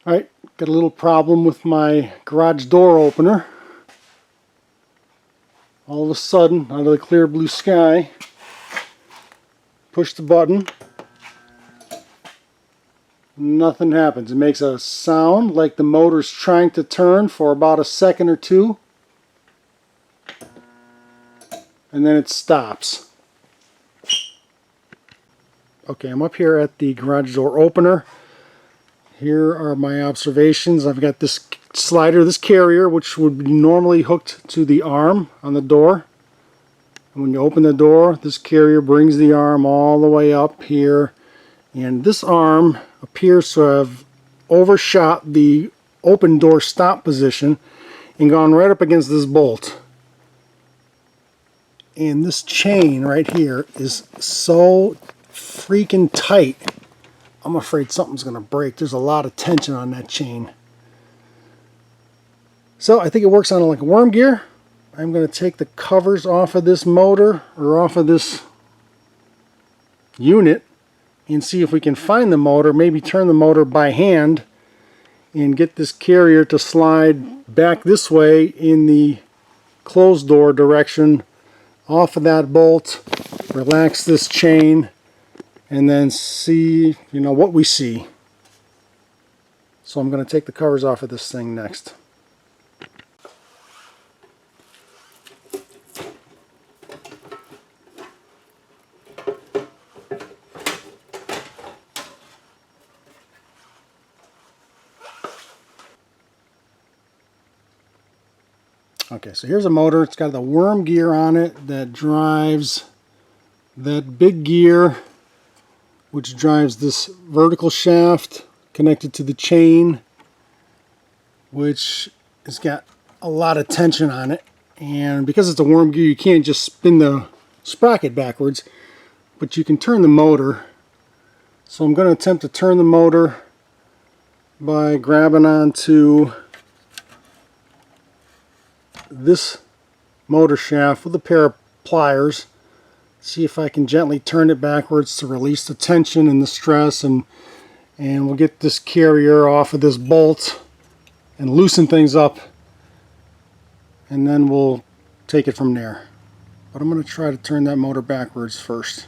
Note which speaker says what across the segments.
Speaker 1: Alright, got a little problem with my garage door opener. All of a sudden, out of the clear blue sky, push the button, nothing happens. It makes a sound like the motor's trying to turn for about a second or two, and then it stops. Okay, I'm up here at the garage door opener. Here are my observations. I've got this slider, this carrier, which would be normally hooked to the arm on the door. And when you open the door, this carrier brings the arm all the way up here. And this arm appears to have overshot the open door stop position and gone right up against this bolt. And this chain right here is so freaking tight. I'm afraid something's going to break. There's a lot of tension on that chain. So I think it works on like a worm gear. I'm going to take the covers off of this motor or off of this unit and see if we can find the motor, maybe turn the motor by hand and get this carrier to slide back this way in the closed door direction off of that bolt, relax this chain, and then see, what we see. So I'm going to take the covers off of this thing next. Okay, so here's a motor. It's got the worm gear on it that drives that big gear, which drives this vertical shaft connected to the chain, which has got a lot of tension on it. And because it's a worm gear, you can't just spin the sprocket backwards, but you can turn the motor. So I'm going to attempt to turn the motor by grabbing onto this motor shaft with a pair of pliers. See if I can gently turn it backwards to release the tension and the stress, and we'll get this carrier off of this bolt and loosen things up, and then we'll take it from there. But I'm going to try to turn that motor backwards first.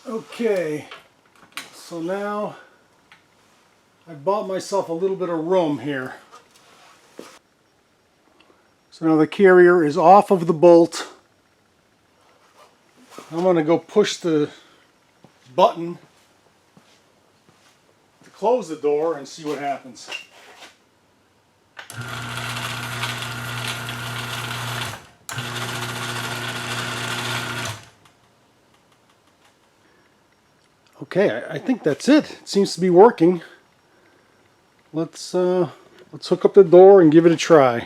Speaker 1: Okay, so now I bought myself a little bit of room here. So now the carrier is off of the bolt. I'm going to go push the button to close the door and see what happens. Okay, I think that's it. It seems to be working. Let's hook up the door and give it a try.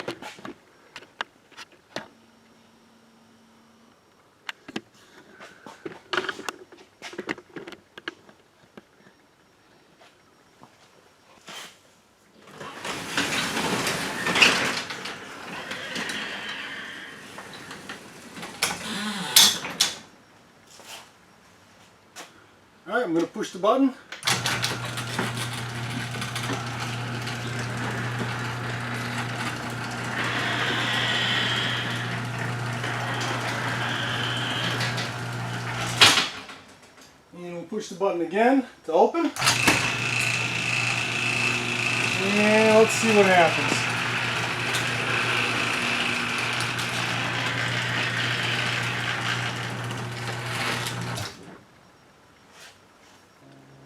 Speaker 1: Alright, I'm going to push the button. And we'll push the button again to open. And let's see what happens.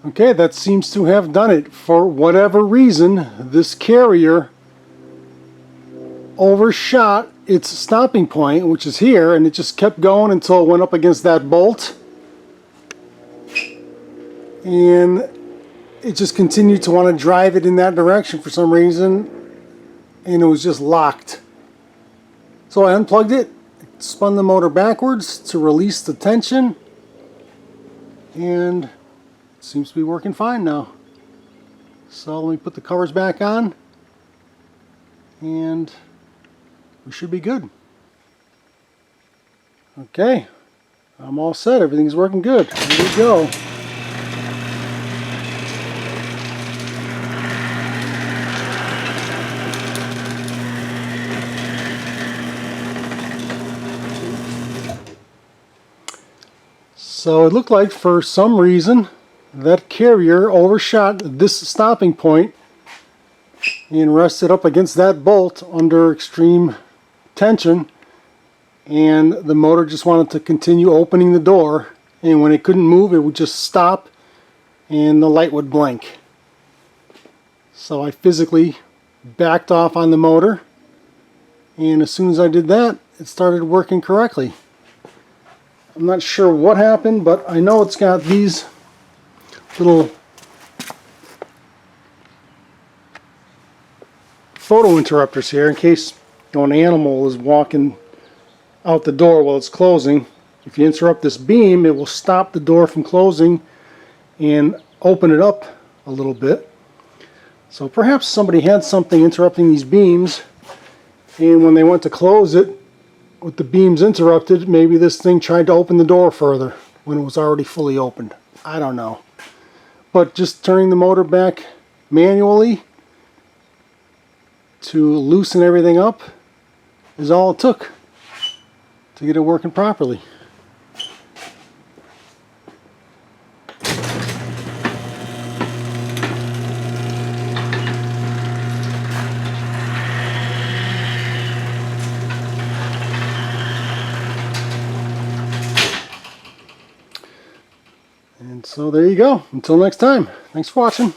Speaker 1: Okay, that seems to have done it. For whatever reason, this carrier overshot its stopping point, which is here, and it just kept going until it went up against that bolt. And it just continued to want to drive it in that direction for some reason, and it was just locked. So I unplugged it, spun the motor backwards to release the tension, and it seems to be working fine now. So let me put the covers back on and we should be good. Okay, I'm all set. Everything's working good. Here we go. So it looked like for some reason that carrier overshot this stopping point and rested up against that bolt under extreme tension, and the motor just wanted to continue opening the door, and when it couldn't move it would just stop and the light would blink. So I physically backed off on the motor, and as soon as I did that it started working correctly. I'm not sure what happened, but I know it's got these little photo interrupters here in case an animal is walking out the door while it's closing. If you interrupt this beam, it will stop the door from closing and open it up a little bit. So perhaps somebody had something interrupting these beams, and when they went to close it with the beams interrupted, maybe this thing tried to open the door further when it was already fully opened. I don't know. But just turning the motor back manually to loosen everything up is all it took to get it working properly. And so there you go. Until next time. Thanks for watching.